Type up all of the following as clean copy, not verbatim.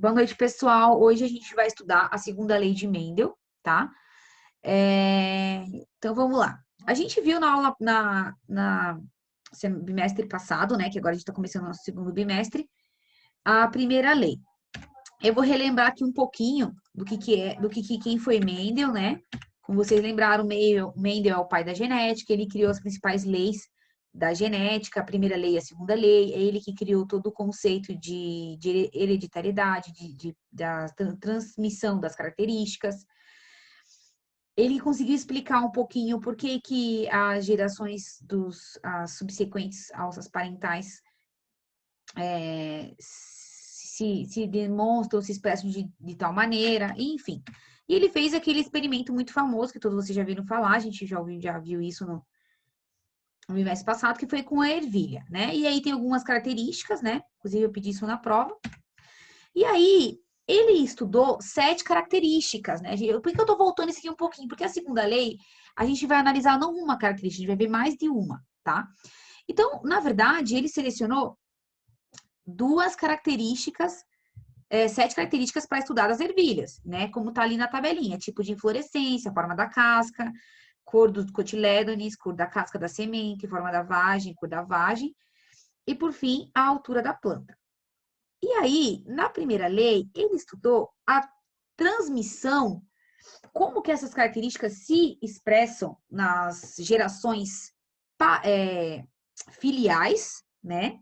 Boa noite, pessoal. Hoje a gente vai estudar a segunda lei de Mendel, tá? Então, vamos lá. A gente viu na aula, bimestre passado, né? Que agora a gente está começando o nosso segundo bimestre, a primeira lei. Eu vou relembrar aqui um pouquinho quem foi Mendel, né? Como vocês lembraram, Mendel é o pai da genética, ele criou as principais leis da genética, a primeira lei e a segunda lei, é ele que criou todo o conceito de hereditariedade, da transmissão das características. Ele conseguiu explicar um pouquinho por que as gerações as subsequentes alças parentais se demonstram, se expressam de tal maneira, enfim. E ele fez aquele experimento muito famoso, que todos vocês já viram falar, a gente já viu isso no bimestre passado, que foi com a ervilha, né? E aí tem algumas características, né? Inclusive eu pedi isso na prova. E aí, ele estudou 7 características, né? Por que eu tô voltando isso aqui um pouquinho? Porque a segunda lei, a gente vai analisar não uma característica, a gente vai ver mais de uma, tá? Então, na verdade, ele selecionou 7 características para estudar as ervilhas, né? Como tá ali na tabelinha, tipo de inflorescência, forma da casca, cor dos cotilédones, cor da casca da semente, forma da vagem, cor da vagem, e por fim, a altura da planta. E aí, na primeira lei, ele estudou a transmissão, como que essas características se expressam nas gerações filiais, né?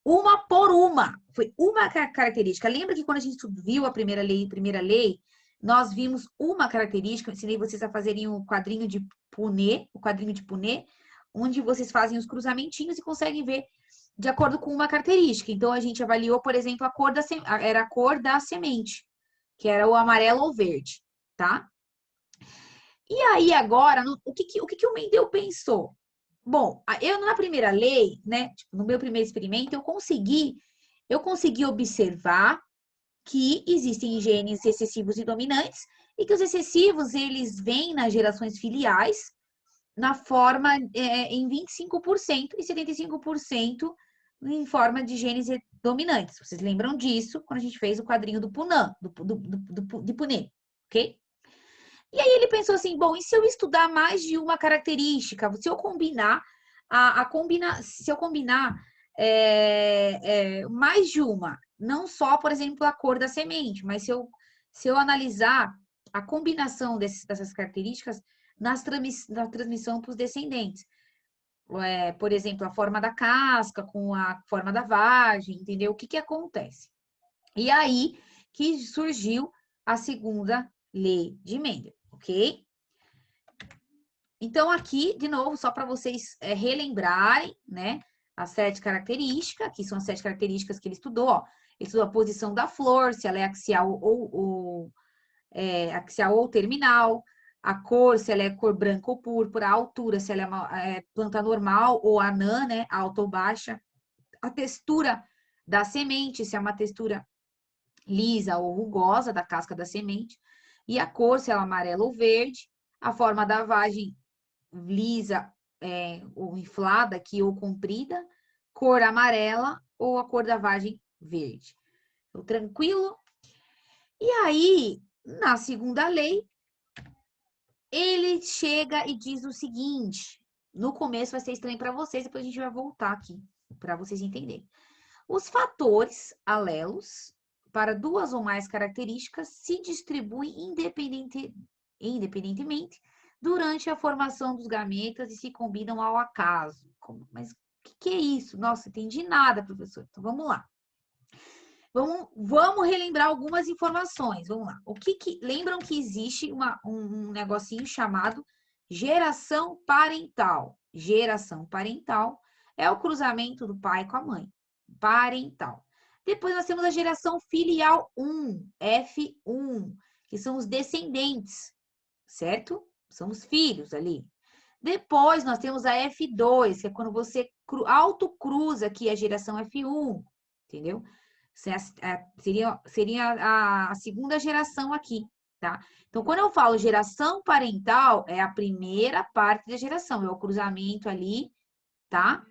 Uma por uma. Foi uma característica. Lembra que quando a gente viu a primeira lei, nós vimos uma característica, eu ensinei vocês a fazerem o quadrinho de Punnett, onde vocês fazem os cruzamentinhos e conseguem ver de acordo com uma característica. Então, a gente avaliou, por exemplo, era a cor da semente, que era o amarelo ou verde, tá? E aí, agora, o que o Mendel pensou? Bom, eu na primeira lei, né, tipo, no meu primeiro experimento, eu consegui observar que existem genes recessivos e dominantes e que os recessivos, eles vêm nas gerações filiais na forma em 25% e 75% em forma de genes dominantes. Vocês lembram disso quando a gente fez o quadrinho do Punnett, de Punnett, ok? E aí ele pensou assim, bom, e se eu estudar mais de uma característica? Se eu combinar mais de uma, não só, por exemplo, a cor da semente, mas se eu analisar a combinação dessas características na transmissão para os descendentes. Por exemplo, a forma da casca com a forma da vagem, entendeu? O que acontece? E aí que surgiu a segunda lei de Mendel, ok? Então, aqui, de novo, só para vocês relembrarem, né? As 7 características, que são as 7 características que ele estudou, ó. Ele estudou a posição da flor, se ela é axial ou terminal, a cor, se ela é cor branca ou púrpura, a altura, se ela é uma planta normal ou anã, né? Alta ou baixa, a textura da semente, se é uma textura lisa ou rugosa da casca da semente, e a cor, se ela é amarela ou verde, a forma da vagem lisa ou inflada aqui ou comprida, cor amarela ou a cor da vagem verde. Então, tranquilo? E aí, na segunda lei, ele chega e diz o seguinte, no começo vai ser estranho para vocês, depois a gente vai voltar aqui para vocês entenderem. Os fatores alelos para 2 ou mais características se distribuem independentemente durante a formação dos gametas e se combinam ao acaso. Mas o que é isso? Nossa, entendi nada, professor. Então, vamos lá. Vamos relembrar algumas informações. Vamos lá. Lembram que existe um negocinho chamado geração parental. Geração parental é o cruzamento do pai com a mãe. Parental. Depois nós temos a geração filial 1, F1, que são os descendentes, certo? São os filhos ali. Depois nós temos a F2, que é quando você autocruza aqui a geração F1, entendeu? Seria a segunda geração aqui, tá? Então, quando eu falo geração parental, é a primeira parte da geração, é o cruzamento ali, tá?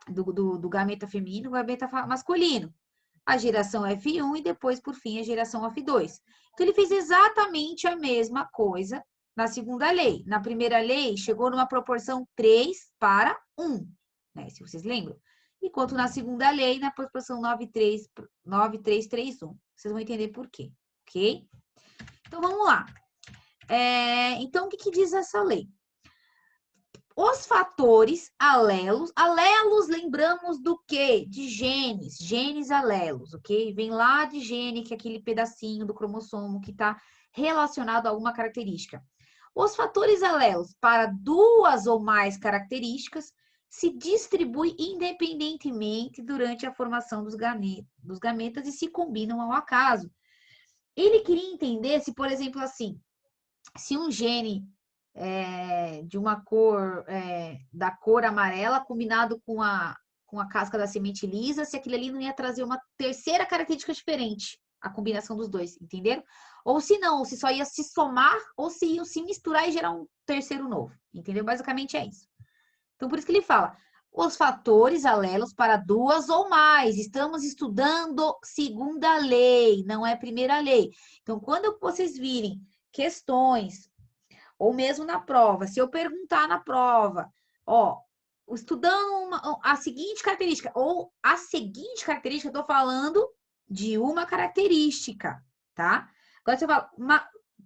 Do gameta feminino e gameta masculino. a geração F1 e depois, por fim, a geração F2. Então, ele fez exatamente a mesma coisa na segunda lei. Na primeira lei, chegou numa proporção 3:1, né? Se vocês lembram. Enquanto na segunda lei, na proporção 9:3:1. Vocês vão entender por quê, ok? Então, vamos lá. Então, o que diz essa lei? Os fatores alelos, lembramos do quê? De genes alelos, ok? Vem lá de gene, que é aquele pedacinho do cromossomo que está relacionado a uma característica. Os fatores alelos para duas ou mais características se distribuem independentemente durante a formação dos gametas e se combinam ao acaso. Ele queria entender se, por exemplo, assim, se um gene de uma cor, da cor amarela, combinado com a casca da semente lisa, se aquilo ali não ia trazer uma terceira característica diferente, a combinação dos dois, entenderam? Ou se não, ou se só ia se somar, ou se iam se misturar e gerar um terceiro novo, entendeu? Basicamente é isso. Então, por isso que ele fala, os fatores alelos para duas ou mais. Estamos estudando segunda lei, não é primeira lei. Então, quando vocês virem questões, ou mesmo na prova, se eu perguntar na prova, estudando a seguinte característica, ou a seguinte característica, eu estou falando de uma característica, tá? Agora você fala,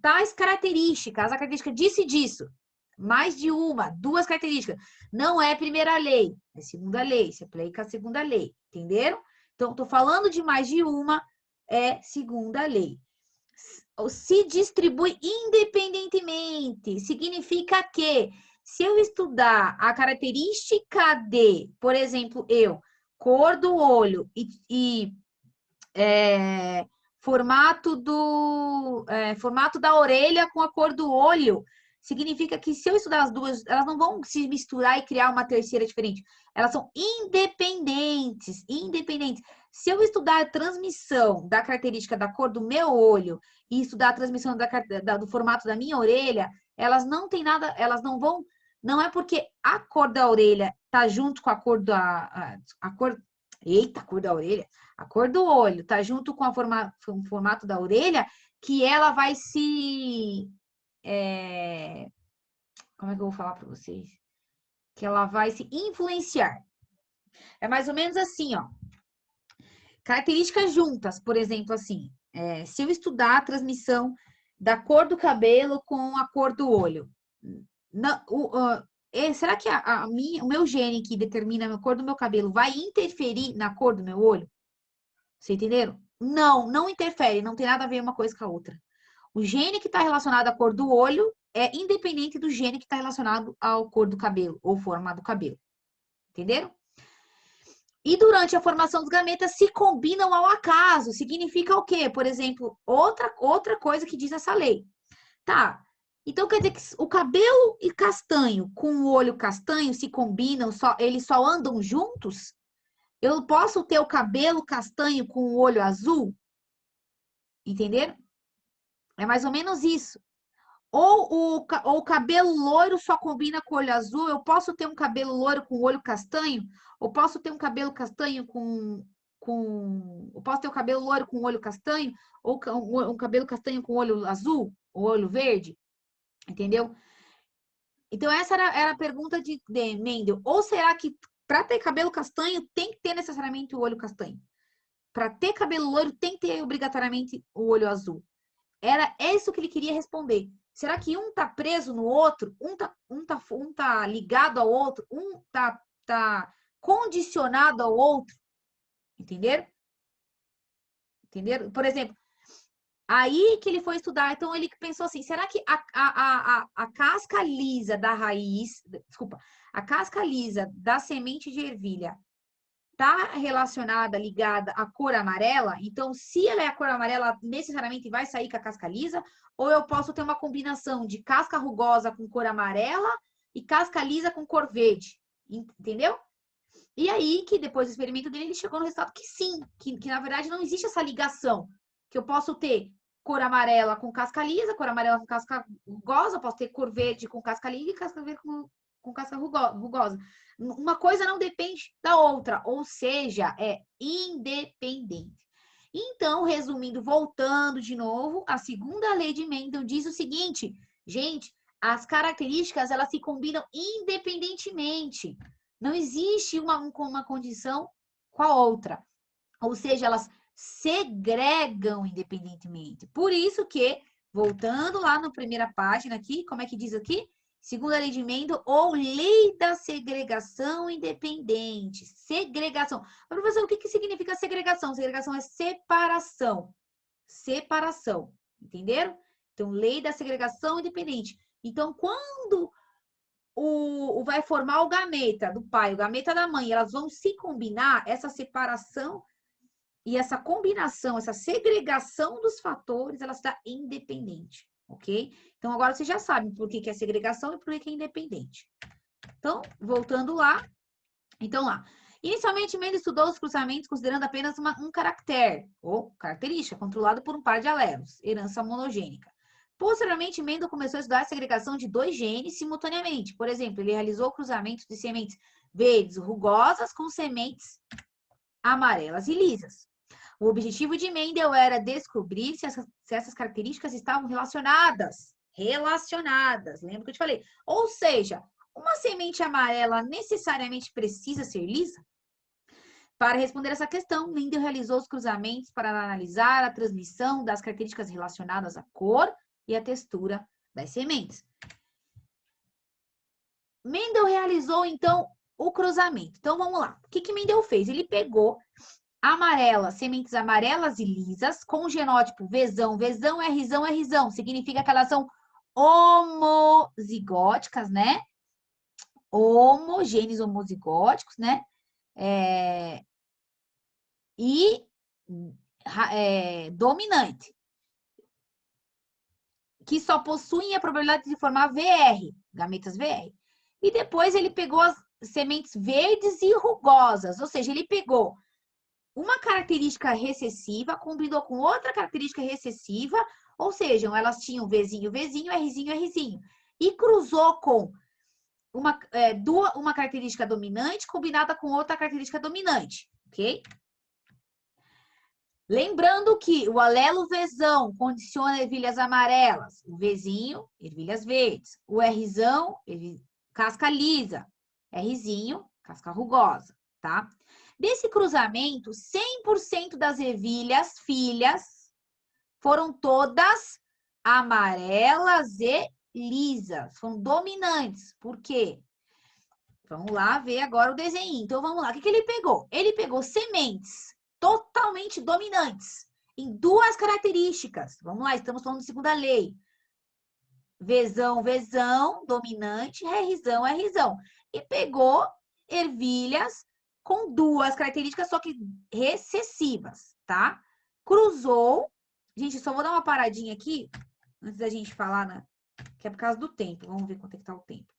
tais características, a característica disso e disso, mais de uma, duas características, não é primeira lei, é segunda lei, se aplica a segunda lei, entenderam? Então, estou falando de mais de uma, é segunda lei. Se distribui independentemente. Significa que, se eu estudar a característica de, por exemplo, cor do olho e formato da orelha com a cor do olho, significa que, se eu estudar as duas, elas não vão se misturar e criar uma terceira diferente. Elas são independentes. Se eu estudar a transmissão da característica da cor do meu olho e estudar a transmissão do formato da minha orelha, elas não têm nada, elas não vão, não é porque a cor da orelha tá junto com a cor a cor da orelha, a cor do olho tá junto com o formato da orelha, que ela vai se, como é que eu vou falar para vocês? Que ela vai se influenciar. É mais ou menos assim, ó. Características juntas, por exemplo, assim, se eu estudar a transmissão da cor do cabelo com a cor do olho, será que o meu gene que determina a cor do meu cabelo vai interferir na cor do meu olho? Vocês entenderam? Não interfere, não tem nada a ver uma coisa com a outra. O gene que está relacionado à cor do olho é independente do gene que está relacionado à cor do cabelo, ou forma do cabelo. Entenderam? E durante a formação dos gametas se combinam ao acaso. Significa o quê? Por exemplo, outra coisa que diz essa lei. Tá, então quer dizer que o cabelo e castanho com o olho castanho se combinam, eles só andam juntos? Eu posso ter o cabelo castanho com o olho azul? Entenderam? É mais ou menos isso. Ou o cabelo loiro só combina com o olho azul. Eu posso ter um cabelo loiro com o olho castanho? Ou posso ter um cabelo castanho eu posso ter o cabelo loiro com o olho castanho? Ou um cabelo castanho com o olho azul? Ou olho verde? Entendeu? Então, essa era a pergunta de Mendel. Ou será que para ter cabelo castanho tem que ter necessariamente o olho castanho? Para ter cabelo loiro tem que ter obrigatoriamente o olho azul? Era isso que ele queria responder. Será que um tá preso no outro? Um tá ligado ao outro? Um tá condicionado ao outro? Entenderam? Entenderam? Por exemplo, aí que ele foi estudar, então ele pensou assim, será que a casca lisa da raiz, desculpa, a casca lisa da semente de ervilha está relacionada, ligada à cor amarela? Então, se ela é a cor amarela, necessariamente vai sair com a casca lisa? Ou eu posso ter uma combinação de casca rugosa com cor amarela e casca lisa com cor verde? Entendeu? E aí, que depois do experimento dele, ele chegou no resultado que sim, que na verdade não existe essa ligação. Que eu posso ter cor amarela com casca lisa, cor amarela com casca rugosa, posso ter cor verde com casca lisa e casca verde com casca rugosa. Uma coisa não depende da outra, ou seja, é independente. Então, resumindo, voltando de novo, a segunda lei de Mendel diz o seguinte, gente, as características, elas se combinam independentemente. Não existe uma condição com a outra. Ou seja, elas segregam independentemente. Por isso que, voltando lá na primeira página aqui, como é que diz aqui? Segunda lei de Mendel, ou lei da segregação independente. Segregação. Mas, professor, o que significa segregação? Segregação é separação. Separação. Entenderam? Então, lei da segregação independente. Então, quando vai formar o gameta do pai, o gameta da mãe, elas vão se combinar, essa separação e essa combinação, essa segregação dos fatores, ela está independente, ok? Então, agora vocês já sabem por que é segregação e por que é independente. Então, voltando lá. Então, lá. Inicialmente, Mendel estudou os cruzamentos considerando apenas um caractere, ou característica, controlado por um par de alelos, herança monogênica. Posteriormente, Mendel começou a estudar a segregação de 2 genes simultaneamente. Por exemplo, ele realizou cruzamentos de sementes verdes rugosas com sementes amarelas e lisas. O objetivo de Mendel era descobrir se essas características estavam relacionadas. Lembra que eu te falei? Ou seja, uma semente amarela necessariamente precisa ser lisa? Para responder essa questão, Mendel realizou os cruzamentos para analisar a transmissão das características relacionadas à cor e à textura das sementes. Mendel realizou, então, o cruzamento. Então, vamos lá. O que Mendel fez? Ele pegou sementes amarelas e lisas, com o genótipo Vzão, Rzão, Rzão. Significa que elas são homozigóticas, né? Genes homozigóticos, né? Dominante. Que só possuem a probabilidade de formar VR, gametas VR. E depois ele pegou as sementes verdes e rugosas, ou seja, ele pegou uma característica recessiva, combinou com outra característica recessiva, ou seja, elas tinham Vzinho, Rzinho, Rzinho. E cruzou com uma característica dominante combinada com outra característica dominante, ok? Lembrando que o alelo Vzão condiciona ervilhas amarelas, o Vzinho, ervilhas verdes, o Rzão, casca lisa, Rzinho, casca rugosa, tá? Desse cruzamento, 100% das ervilhas filhas foram todas amarelas e lisas, foram dominantes. Por quê? Vamos lá ver agora o desenho. Então, vamos lá. O que ele pegou? Ele pegou sementes totalmente dominantes em 2 características. Vamos lá, estamos falando de segunda lei. Vzão, dominante, Rzão, Rzão. E pegou ervilhas com 2 características, só que recessivas, tá? Cruzou. Gente, só vou dar uma paradinha aqui, antes da gente falar, né? Que é por causa do tempo. Vamos ver quanto é que tá o tempo.